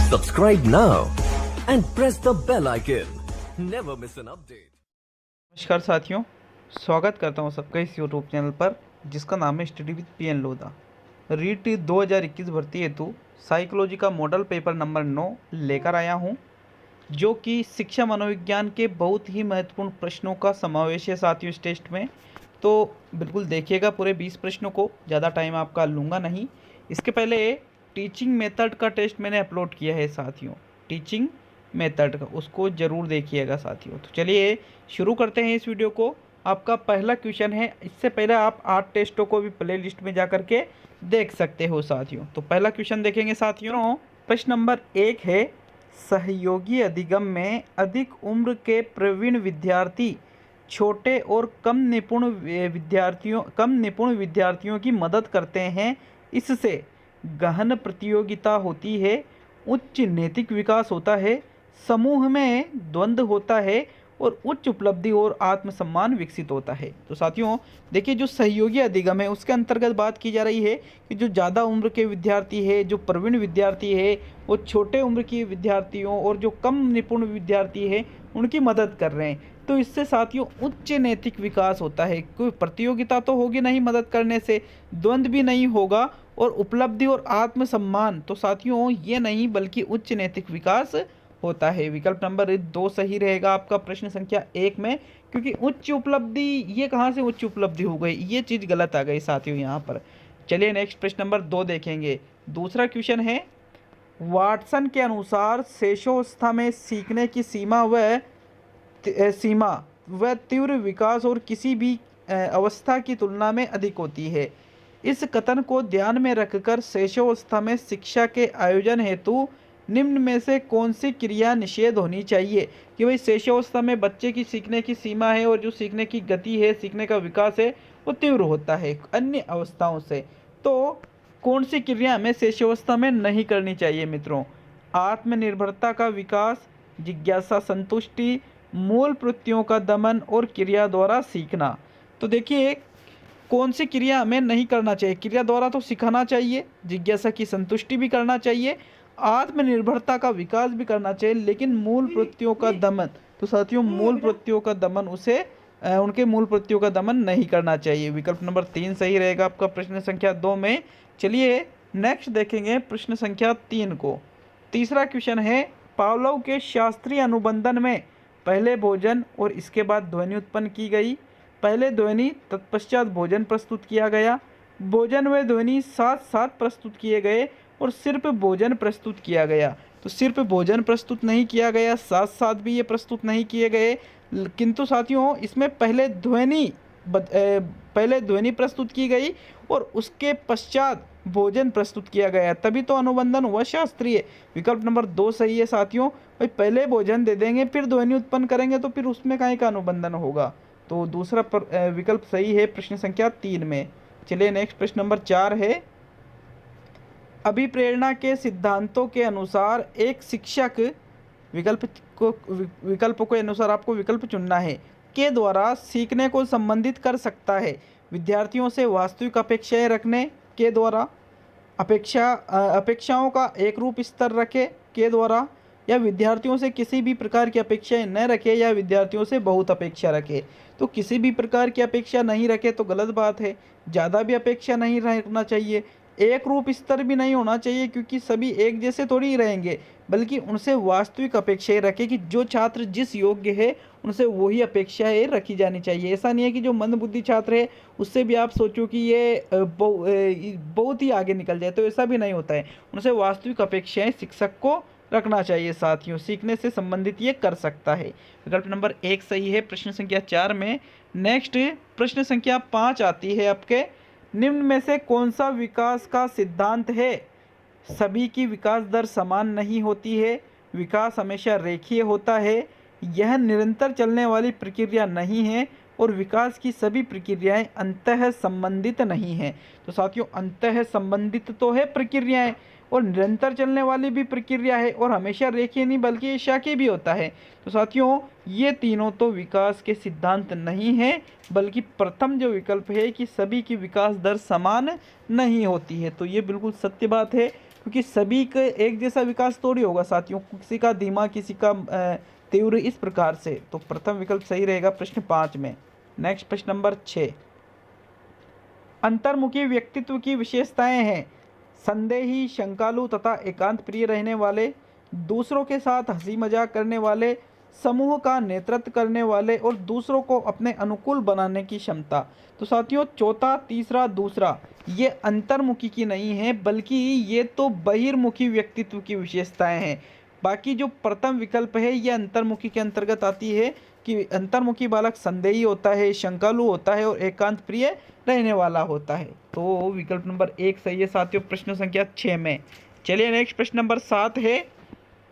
Subscribe now and press the bell icon. Never miss an update. नमस्कार साथियों, स्वागत करता हूं सबका इस यूट्यूब चैनल पर जिसका नाम है study with PN Lodha. REET 2021 भर्ती हेतु साइकोलॉजी का मॉडल पेपर नंबर 9 लेकर आया हूं, जो कि शिक्षा मनोविज्ञान के बहुत ही महत्वपूर्ण प्रश्नों का समावेश है साथियों इस टेस्ट में। तो बिल्कुल देखिएगा पूरे 20 प्रश्नों को, ज़्यादा टाइम आपका लूँगा नहीं। इसके पहले टीचिंग मेथड का टेस्ट मैंने अपलोड किया है साथियों, टीचिंग मेथड का, उसको ज़रूर देखिएगा साथियों। तो चलिए शुरू करते हैं इस वीडियो को। आपका पहला क्वेश्चन है, इससे पहले आप 8 टेस्टों को भी प्ले लिस्ट में जा करके देख सकते हो साथियों। तो पहला क्वेश्चन देखेंगे साथियों। प्रश्न नंबर 1 है, सहयोगी अधिगम में अधिक उम्र के प्रवीण विद्यार्थी छोटे और कम निपुण विद्यार्थियों की मदद करते हैं। इससे गहन प्रतियोगिता होती है, उच्च नैतिक विकास होता है, समूह में द्वंद्व होता है और उच्च उपलब्धि और आत्मसम्मान विकसित होता है। तो साथियों देखिए, जो सहयोगी अधिगम है उसके अंतर्गत बात की जा रही है कि जो ज़्यादा उम्र के विद्यार्थी है, जो प्रवीण विद्यार्थी है, वो छोटे उम्र के विद्यार्थियों और जो कम निपुण विद्यार्थी है उनकी मदद कर रहे हैं। तो इससे साथियों उच्च नैतिक विकास होता है। कोई प्रतियोगिता तो होगी नहीं मदद करने से, द्वंद्व भी नहीं होगा और उपलब्धि और आत्मसम्मान, तो साथियों ये नहीं बल्कि उच्च नैतिक विकास होता है। विकल्प नंबर 2 सही रहेगा आपका प्रश्न संख्या 1 में, क्योंकि उच्च उपलब्धि, ये कहाँ से उच्च उपलब्धि हो गई, ये चीज़ गलत आ गई साथियों यहाँ पर। चलिए नेक्स्ट प्रश्न नंबर 2 देखेंगे। दूसरा क्वेश्चन है, वाटसन के अनुसार शैशवावस्था में सीखने की सीमा व तीव्र विकास और किसी भी अवस्था की तुलना में अधिक होती है। इस कथन को ध्यान में रखकर शैशवावस्था में शिक्षा के आयोजन हेतु निम्न में से कौन सी क्रिया निषेध होनी चाहिए। कि भाई शैशवावस्था में बच्चे की सीखने की सीमा है और जो सीखने की गति है, सीखने का विकास है, वो तीव्र होता है अन्य अवस्थाओं से। तो कौन सी क्रिया हमें शैशवावस्था में नहीं करनी चाहिए मित्रों? आत्मनिर्भरता का विकास, जिज्ञासा संतुष्टि, मूल प्रवृत्तियों का दमन और क्रिया द्वारा सीखना। तो देखिए कौन सी क्रिया हमें नहीं करना चाहिए। क्रिया द्वारा तो सिखाना चाहिए, जिज्ञासा की संतुष्टि भी करना चाहिए, आत्मनिर्भरता का विकास भी करना चाहिए, लेकिन मूल प्रवृत्तियों का दमन, तो साथियों मूल प्रवृत्तियों का दमन, उनके मूल प्रवृत्तियों का दमन नहीं करना चाहिए। विकल्प नंबर 3 सही रहेगा आपका प्रश्न संख्या 2 में। चलिए नेक्स्ट देखेंगे प्रश्न संख्या 3 को। तीसरा क्वेश्चन है, पावलोव के शास्त्रीय अनुबंधन में पहले भोजन और इसके बाद ध्वनि उत्पन्न की गई। पहले ध्वनि तत्पश्चात भोजन प्रस्तुत किया गया, भोजन व ध्वनि साथ साथ प्रस्तुत किए गए और सिर्फ भोजन प्रस्तुत किया गया। तो सिर्फ भोजन प्रस्तुत नहीं किया गया, साथ साथ भी ये प्रस्तुत नहीं किए गए, किंतु साथियों इसमें पहले ध्वनि प्रस्तुत की गई और उसके पश्चात भोजन प्रस्तुत किया गया, तभी तो अनुबंधन हुआ शास्त्रीय। विकल्प नंबर 2 सही है साथियों। भाई पहले भोजन दे देंगे फिर ध्वनि उत्पन्न करेंगे तो फिर उसमें काहे का अनुबंधन होगा। तो दूसरा विकल्प सही है प्रश्न संख्या 3 में। चलिए नेक्स्ट प्रश्न नंबर 4 है, अभिप्रेरणा के सिद्धांतों के अनुसार एक शिक्षक, विकल्प के अनुसार आपको विकल्प चुनना है, के द्वारा सीखने को संबंधित कर सकता है। विद्यार्थियों से वास्तविक अपेक्षाएं रखने के द्वारा, अपेक्षाओं का एक रूप स्तर रखे के द्वारा, या विद्यार्थियों से किसी भी प्रकार की अपेक्षाएं न रखे या विद्यार्थियों से बहुत अपेक्षा रखे। तो किसी भी प्रकार की अपेक्षा नहीं रखे तो गलत बात है, ज़्यादा भी अपेक्षा नहीं रखना चाहिए, एक रूप स्तर भी नहीं होना चाहिए, क्योंकि सभी एक जैसे थोड़ी ही रहेंगे, बल्कि उनसे वास्तविक अपेक्षाएं रखें कि जो छात्र जिस योग्य है उनसे वही अपेक्षाएं रखी जानी चाहिए। ऐसा नहीं है कि जो मंदबुद्धि छात्र है उससे भी आप सोचो कि ये बहुत ही आगे निकल जाए, तो ऐसा भी नहीं होता है। उनसे वास्तविक अपेक्षाएं शिक्षक को रखना चाहिए साथियों, सीखने से संबंधित ये कर सकता है। विकल्प नंबर 1 सही है प्रश्न संख्या 4 में। नेक्स्ट प्रश्न संख्या 5 आती है आपके, निम्न में से कौन सा विकास का सिद्धांत है? सभी की विकास दर समान नहीं होती है, विकास हमेशा रेखीय होता है, यह निरंतर चलने वाली प्रक्रिया नहीं है और विकास की सभी प्रक्रियाएं अंतः संबंधित नहीं हैं। तो साथियों अंतः संबंधित तो है प्रक्रियाएं, और निरंतर चलने वाली भी प्रक्रिया है, और हमेशा रेखीय नहीं बल्कि शाखीय भी होता है। तो साथियों ये तीनों तो विकास के सिद्धांत नहीं है, बल्कि प्रथम जो विकल्प है कि सभी की विकास दर समान नहीं होती है, तो ये बिल्कुल सत्य बात है। क्योंकि सभी का एक जैसा विकास थोड़ी होगा साथियों, किसी का धीमा किसी का तीव्र, इस प्रकार से। तो प्रथम विकल्प सही रहेगा प्रश्न 5 में। नेक्स्ट प्रश्न नंबर 6, अंतर्मुखी व्यक्तित्व की विशेषताएं हैं संदेही, शंकालु तथा एकांत प्रिय रहने वाले, दूसरों के साथ हंसी मजाक करने वाले, समूह का नेतृत्व करने वाले और दूसरों को अपने अनुकूल बनाने की क्षमता। तो साथियों चौथा, तीसरा, दूसरा ये अंतर्मुखी की नहीं है, बल्कि ये तो बहिर्मुखी व्यक्तित्व की विशेषताएं हैं। बाकी जो प्रथम विकल्प है ये अंतर्मुखी के अंतर्गत आती है कि अंतर्मुखी बालक संदेही होता है, शंकालु होता है और एकांत प्रिय रहने वाला होता है। तो विकल्प नंबर 1 सही है साथियों प्रश्न संख्या 6 में। चलिए नेक्स्ट प्रश्न नंबर 7 है,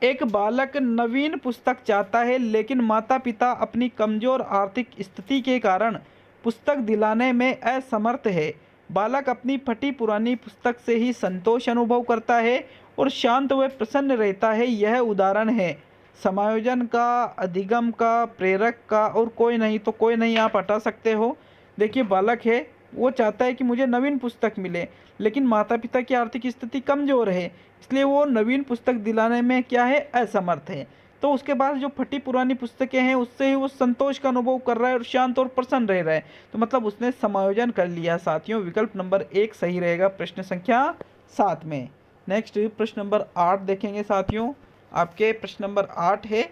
एक बालक नवीन पुस्तक चाहता है लेकिन माता पिता अपनी कमजोर आर्थिक स्थिति के कारण पुस्तक दिलाने में असमर्थ है। बालक अपनी फटी पुरानी पुस्तक से ही संतोष अनुभव करता है और शांत व प्रसन्न रहता है। यह उदाहरण है समायोजन का, अधिगम का, प्रेरक का और कोई नहीं। तो कोई नहीं आप हटा सकते हो। देखिए बालक है वो चाहता है कि मुझे नवीन पुस्तक मिले, लेकिन माता पिता की आर्थिक स्थिति कमजोर है, इसलिए वो नवीन पुस्तक दिलाने में क्या है, असमर्थ है। तो उसके पास जो फटी पुरानी पुस्तकें हैं उससे ही वो संतोष का अनुभव कर रहा है और शांत और प्रसन्न रह रहा है। तो मतलब उसने समायोजन कर लिया साथियों। विकल्प नंबर 1 सही रहेगा प्रश्न संख्या 7 में। नेक्स्ट प्रश्न नंबर 8 देखेंगे साथियों। आपके प्रश्न नंबर 8 है,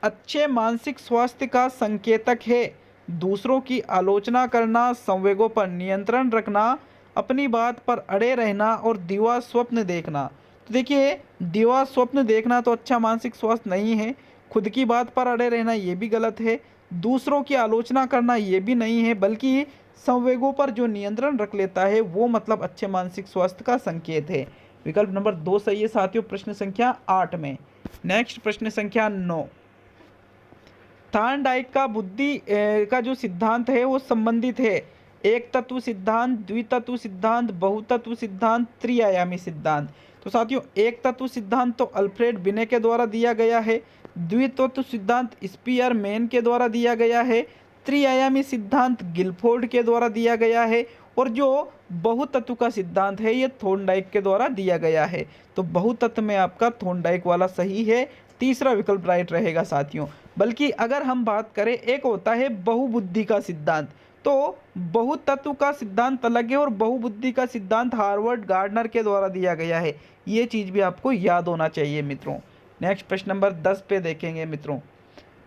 अच्छे मानसिक स्वास्थ्य का संकेतक है दूसरों की आलोचना करना, संवेगों पर नियंत्रण रखना, अपनी बात पर अड़े रहना और दिवा स्वप्न देखना। तो देखिए दिवा स्वप्न देखना तो अच्छा मानसिक स्वास्थ्य नहीं है, खुद की बात पर अड़े रहना ये भी गलत है, दूसरों की आलोचना करना ये भी नहीं है, बल्कि संवेगों पर जो नियंत्रण रख लेता है वो मतलब अच्छे मानसिक स्वास्थ्य का संकेत है। विकल्प नंबर 2 सही है साथियों प्रश्न संख्या 8 में। नेक्स्ट प्रश्न संख्या 9, थॉर्नडाइक का बुद्धि का जो सिद्धांत है वो संबंधित है एक तत्व सिद्धांत, द्वितत्व सिद्धांत, बहुतत्व सिद्धांत, त्रिआयामी सिद्धांत। तो साथियों एक तत्व सिद्धांत तो अल्फ्रेड बिने के द्वारा दिया गया है, द्वितत्व सिद्धांत स्पीयरमैन के द्वारा दिया गया है, त्रिआयामी सिद्धांत गिलफोर्ड के द्वारा दिया गया है और जो बहुतत्व का सिद्धांत है ये थॉर्नडाइक के द्वारा दिया गया है। तो बहुतत्व में आपका थॉर्नडाइक वाला सही है, तीसरा विकल्प राइट रहेगा साथियों। बल्कि अगर हम बात करें एक होता है बहुबुद्धि का सिद्धांत, तो बहुतत्व का सिद्धांत अलग है और बहुबुद्धि का सिद्धांत हार्वर्ड गार्डनर के द्वारा दिया गया है। ये चीज़ भी आपको याद होना चाहिए मित्रों। नेक्स्ट प्रश्न नंबर 10 पे देखेंगे मित्रों,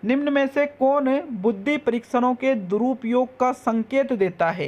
निम्न में से कौन बुद्धि परीक्षणों के दुरुपयोग का संकेत देता है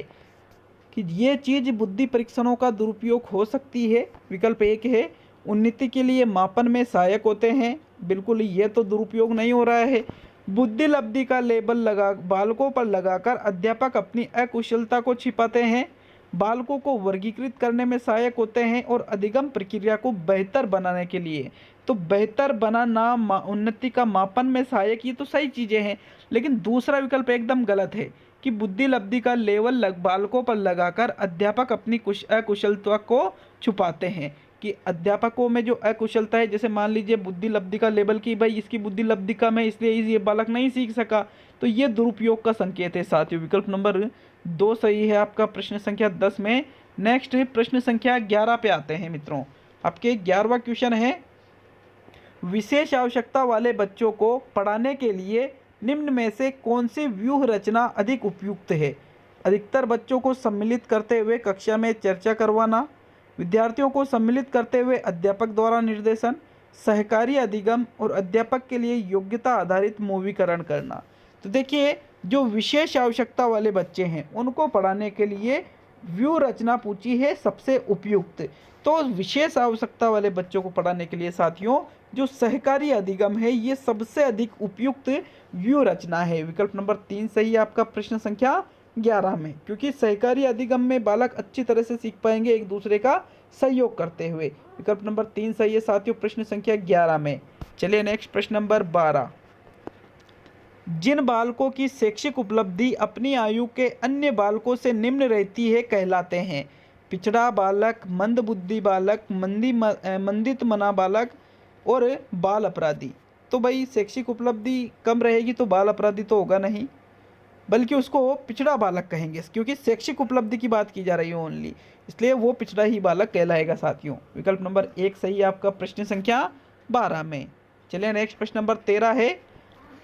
कि ये चीज़ बुद्धि परीक्षणों का दुरुपयोग हो सकती है। विकल्प 1 है उन्नति के लिए मापन में सहायक होते हैं, बिल्कुल ये तो दुरुपयोग नहीं हो रहा है। बुद्धि लब्धि का लेबल लगा बालकों पर लगाकर अध्यापक अपनी अकुशलता को छिपाते हैं, बालकों को वर्गीकृत करने में सहायक होते हैं और अधिगम प्रक्रिया को बेहतर बनाने के लिए। तो बेहतर बनाना, उन्नति का मापन में सहायक, ये तो सही चीज़ें हैं, लेकिन दूसरा विकल्प एकदम गलत है कि बुद्धि लब्धि का लेवल बालकों पर लगाकर अध्यापक अपनी अकुशलता को छुपाते हैं। कि अध्यापकों में जो अकुशलता है, जैसे मान लीजिए बुद्धि लब्धि का लेबल की भाई इसकी बुद्धि लब्धि कम है इसलिए ये बालक नहीं सीख सका, तो ये दुरुपयोग का संकेत है साथियों। विकल्प नंबर 2 सही है आपका प्रश्न संख्या 10 में। नेक्स्ट प्रश्न संख्या 11 पे आते हैं मित्रों। आपके 11वां क्वेश्चन है, विशेष आवश्यकता वाले बच्चों को पढ़ाने के लिए निम्न में से कौन सी व्यूह रचना अधिक उपयुक्त है। अधिकतर बच्चों को सम्मिलित करते हुए कक्षा में चर्चा करवाना, विद्यार्थियों को सम्मिलित करते हुए अध्यापक द्वारा निर्देशन, सहकारी अधिगम और अध्यापक के लिए योग्यता आधारित मूवीकरण करना। तो देखिए जो विशेष आवश्यकता वाले बच्चे हैं उनको पढ़ाने के लिए व्यू रचना पूछी है सबसे उपयुक्त। तो विशेष आवश्यकता वाले बच्चों को पढ़ाने के लिए साथियों जो सहकारी अधिगम है ये सबसे अधिक उपयुक्त व्यू रचना है। विकल्प नंबर 3 सही है आपका प्रश्न संख्या 11 में, क्योंकि सहकारी अधिगम में बालक अच्छी तरह से सीख पाएंगे एक दूसरे का सहयोग करते हुए। विकल्प नंबर 3 सही है साथियों प्रश्न संख्या 11 में। चलिए नेक्स्ट प्रश्न नंबर 12, जिन बालकों की शैक्षिक उपलब्धि अपनी आयु के अन्य बालकों से निम्न रहती है कहलाते हैं। पिछड़ा बालक, मंदबुद्धि बालक, मंदित मना बालक और बाल अपराधी। तो भाई शैक्षिक उपलब्धि कम रहेगी तो बाल अपराधी तो होगा नहीं। बल्कि उसको पिछड़ा बालक कहेंगे, क्योंकि शैक्षिक उपलब्धि की बात की जा रही है ओनली, इसलिए वो पिछड़ा ही बालक कहलाएगा साथियों। विकल्प नंबर 1 सही है आपका प्रश्न संख्या 12 में। चलिए नेक्स्ट प्रश्न नंबर 13 है,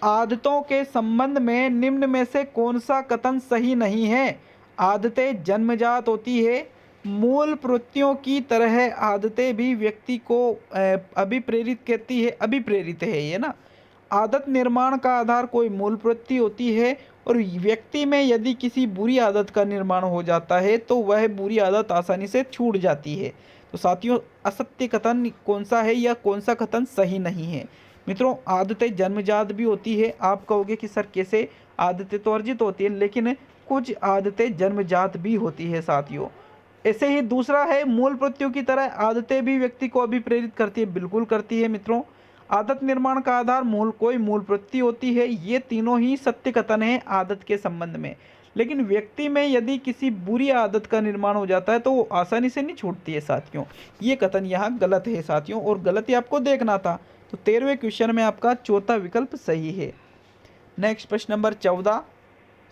आदतों के संबंध में निम्न में से कौन सा कथन सही नहीं है? आदतें जन्मजात होती है, मूल प्रवृत्तियों की तरह आदतें भी व्यक्ति को अभिप्रेरित करती है, अभिप्रेरित है ये ना। आदत निर्माण का आधार कोई मूल प्रवृत्ति होती है, और व्यक्ति में यदि किसी बुरी आदत का निर्माण हो जाता है तो वह बुरी आदत आसानी से छूट जाती है। तो साथियों असत्य कथन कौन सा है या कौन सा कथन सही नहीं है? मित्रों आदतें जन्मजात भी होती है। आप कहोगे कि सर कैसे? आदतें तो अर्जित होती है, लेकिन कुछ आदतें जन्मजात भी होती है साथियों। ऐसे ही दूसरा है, मूल प्रवृत्तियों की तरह आदतें भी व्यक्ति को अभिप्रेरित करती है, बिल्कुल करती है मित्रों। आदत निर्माण का आधार कोई मूल प्रवृत्ति होती है, ये तीनों ही सत्य कथन है आदत के संबंध में। लेकिन व्यक्ति में यदि किसी बुरी आदत का निर्माण हो जाता है तो वो आसानी से नहीं छूटती है साथियों। ये कथन यहाँ गलत है साथियों, और गलत ही आपको देखना था। तो 13वें क्वेश्चन में आपका चौथा विकल्प सही है। नेक्स्ट प्रश्न नंबर 14,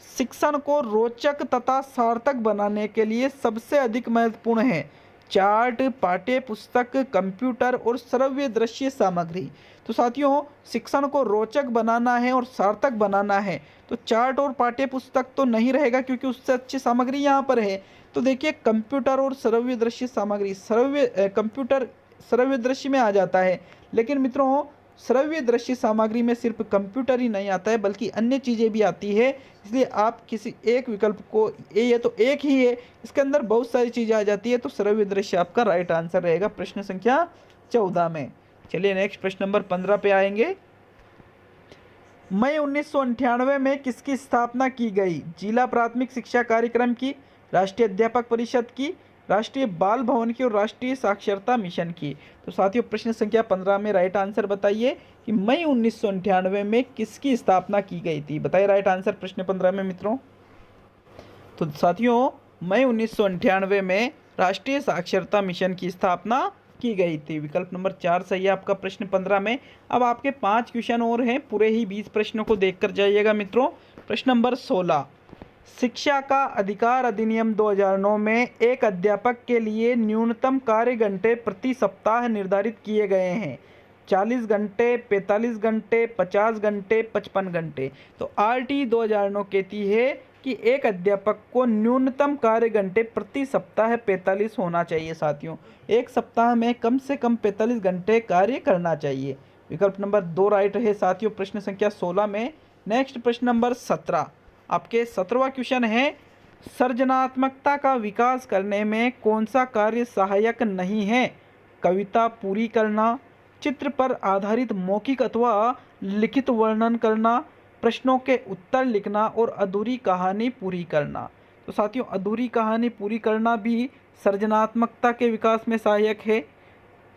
शिक्षण को रोचक तथा सार्थक बनाने के लिए सबसे अधिक महत्वपूर्ण है चार्ट, पाठ्य पुस्तक, कंप्यूटर और श्रव्य दृश्य सामग्री। तो साथियों शिक्षण को रोचक बनाना है और सार्थक बनाना है तो चार्ट और पाठ्य पुस्तक तो नहीं रहेगा, क्योंकि उससे अच्छी सामग्री यहाँ पर है। तो देखिए कंप्यूटर और श्रव्य दृश्य सामग्री, कंप्यूटर श्रव्य दृश्य में आ जाता है, लेकिन मित्रों श्रव्य दृश्य सामग्री में सिर्फ कंप्यूटर ही नहीं आता है बल्कि अन्य चीज़ें भी आती है। इसलिए आप किसी एक विकल्प को, ये तो एक ही है, इसके अंदर बहुत सारी चीज़ें आ जाती है, तो श्रव्य दृश्य आपका राइट आंसर रहेगा प्रश्न संख्या 14 में। चलिए नेक्स्ट प्रश्न नंबर 15 पे आएंगे। मई 1998 में किसकी स्थापना की गई? जिला प्राथमिक शिक्षा कार्यक्रम की, राष्ट्रीय अध्यापक परिषद की, राष्ट्रीय बाल भवन की और राष्ट्रीय साक्षरता मिशन की। तो साथियों प्रश्न संख्या 15 में राइट आंसर बताइए कि मई 1998 में किसकी स्थापना की गई थी? बताइए राइट आंसर प्रश्न 15 में मित्रों। तो साथियों मई 1998 में राष्ट्रीय साक्षरता मिशन की स्थापना की गई थी। विकल्प नंबर 4 सही है आपका प्रश्न 15 में। अब आपके 5 क्वेश्चन और हैं, पूरे ही 20 प्रश्नों को देखकर जाइएगा मित्रों। प्रश्न नंबर 16, शिक्षा का अधिकार अधिनियम 2009 में एक अध्यापक के लिए न्यूनतम कार्य घंटे प्रति सप्ताह निर्धारित किए गए हैं। 40 घंटे, 45 घंटे, 50 घंटे, 55 घंटे। तो आरटी 2009 कहती है कि एक अध्यापक को न्यूनतम कार्य घंटे प्रति सप्ताह 45 होना चाहिए साथियों। एक सप्ताह में कम से कम 45 घंटे कार्य करना चाहिए। विकल्प नंबर 2 राइट है साथियों प्रश्न संख्या 16 में। नेक्स्ट प्रश्न नंबर 17, आपके 17वां क्वेश्चन है, सृजनात्मकता का विकास करने में कौन सा कार्य सहायक नहीं है? कविता पूरी करना, चित्र पर आधारित मौखिक अथवा लिखित वर्णन करना, प्रश्नों के उत्तर लिखना और अधूरी कहानी पूरी करना। तो साथियों अधूरी कहानी पूरी करना भी सृजनात्मकता के विकास में सहायक है।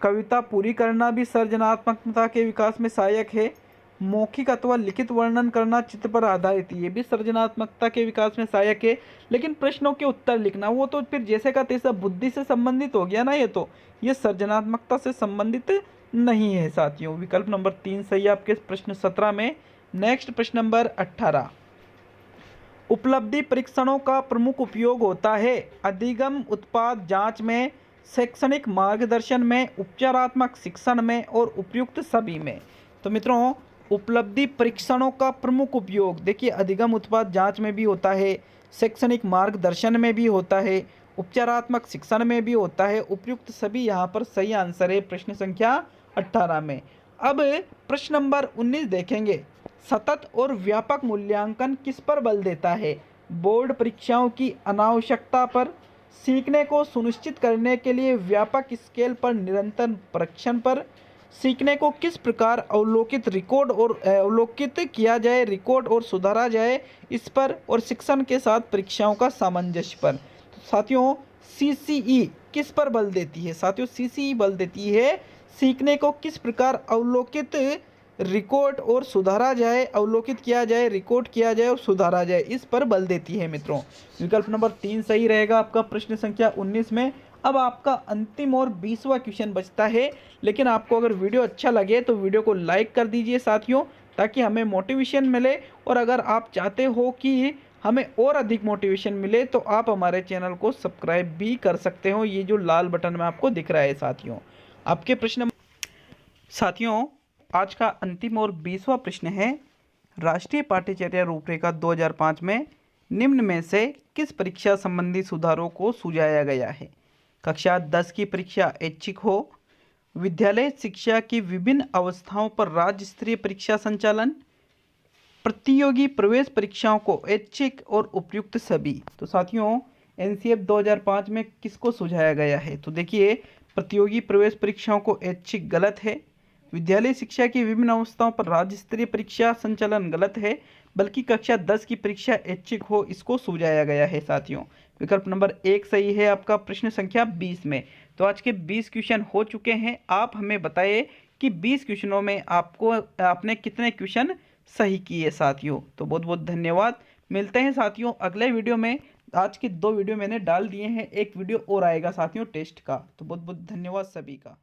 कविता पूरी करना भी सृजनात्मकता के विकास में सहायक है। मौखिक अथवा लिखित वर्णन करना चित्र पर आधारित, ये भी सृजनात्मकता के विकास में सहायक है। लेकिन प्रश्नों के उत्तर लिखना वो तो फिर जैसे का तैसा बुद्धि से संबंधित हो गया ना, ये सृजनात्मकता से संबंधित नहीं है साथियों। विकल्प नंबर 3 सही है आपके प्रश्न 17 में। नेक्स्ट प्रश्न नंबर 18, उपलब्धि परीक्षणों का प्रमुख उपयोग होता है अधिगम उत्पाद जांच में, शैक्षणिक मार्गदर्शन में, उपचारात्मक शिक्षण में और उपयुक्त सभी में। तो मित्रों उपलब्धि परीक्षणों का प्रमुख उपयोग देखिए अधिगम उत्पाद जांच में भी होता है, शैक्षणिक मार्गदर्शन में भी होता है, उपचारात्मक शिक्षण में भी होता है, उपयुक्त सभी यहाँ पर सही आंसर है प्रश्न संख्या 18 में। अब प्रश्न नंबर 19 देखेंगे, सतत और व्यापक मूल्यांकन किस पर बल देता है? बोर्ड परीक्षाओं की अनावश्यकता पर, सीखने को सुनिश्चित करने के लिए व्यापक स्केल पर निरंतर परीक्षण पर, सीखने को किस प्रकार अवलोकित किया जाए, रिकॉर्ड और सुधारा जाए इस पर, और शिक्षण के साथ परीक्षाओं का सामंजस्य पर। तो साथियों CCE किस पर बल देती है? साथियों CCE बल देती है सीखने को किस प्रकार अवलोकित, रिकॉर्ड और सुधारा जाए, अवलोकित किया जाए, रिकॉर्ड किया जाए और सुधारा जाए, इस पर बल देती है मित्रों। विकल्प नंबर 3 सही रहेगा आपका प्रश्न संख्या 19 में। अब आपका अंतिम और 20वां क्वेश्चन बचता है, लेकिन आपको अगर वीडियो अच्छा लगे तो वीडियो को लाइक कर दीजिए साथियों, ताकि हमें मोटिवेशन मिले। और अगर आप चाहते हो कि हमें और अधिक मोटिवेशन मिले तो आप हमारे चैनल को सब्सक्राइब भी कर सकते हो, ये जो लाल बटन में आपको दिख रहा है साथियों। आपके प्रश्न साथियों, आज का अंतिम और 20वां प्रश्न है, राष्ट्रीय पाठ्यचर्या रूपरेखा 2005 में निम्न में से किस परीक्षा संबंधी सुधारों को सुझाया गया है? कक्षा 10 की परीक्षा ऐच्छिक हो, विद्यालय शिक्षा की विभिन्न अवस्थाओं पर राज्य स्तरीय परीक्षा संचालन, प्रतियोगी प्रवेश परीक्षाओं को ऐच्छिक और उपयुक्त सभी। तो साथियों, एनसीएफ 2005 में किसको सुझाया गया है? तो देखिए, प्रतियोगी प्रवेश परीक्षाओं को ऐच्छिक गलत है, विद्यालय शिक्षा की विभिन्न अवस्थाओं पर राज्य स्तरीय परीक्षा संचालन गलत है, बल्कि कक्षा 10 की परीक्षा ऐच्छिक हो, इसको सुझाया गया है साथियों। विकल्प नंबर 1 सही है आपका प्रश्न संख्या 20 में। तो आज के 20 क्वेश्चन हो चुके हैं। आप हमें बताइए कि 20 क्वेश्चनों में आपने कितने क्वेश्चन सही किए साथियों। तो बहुत बहुत धन्यवाद। मिलते हैं साथियों अगले वीडियो में। आज की 2 वीडियो मैंने डाल दिए हैं, एक वीडियो और आएगा साथियों टेस्ट का। तो बहुत बहुत धन्यवाद सभी का।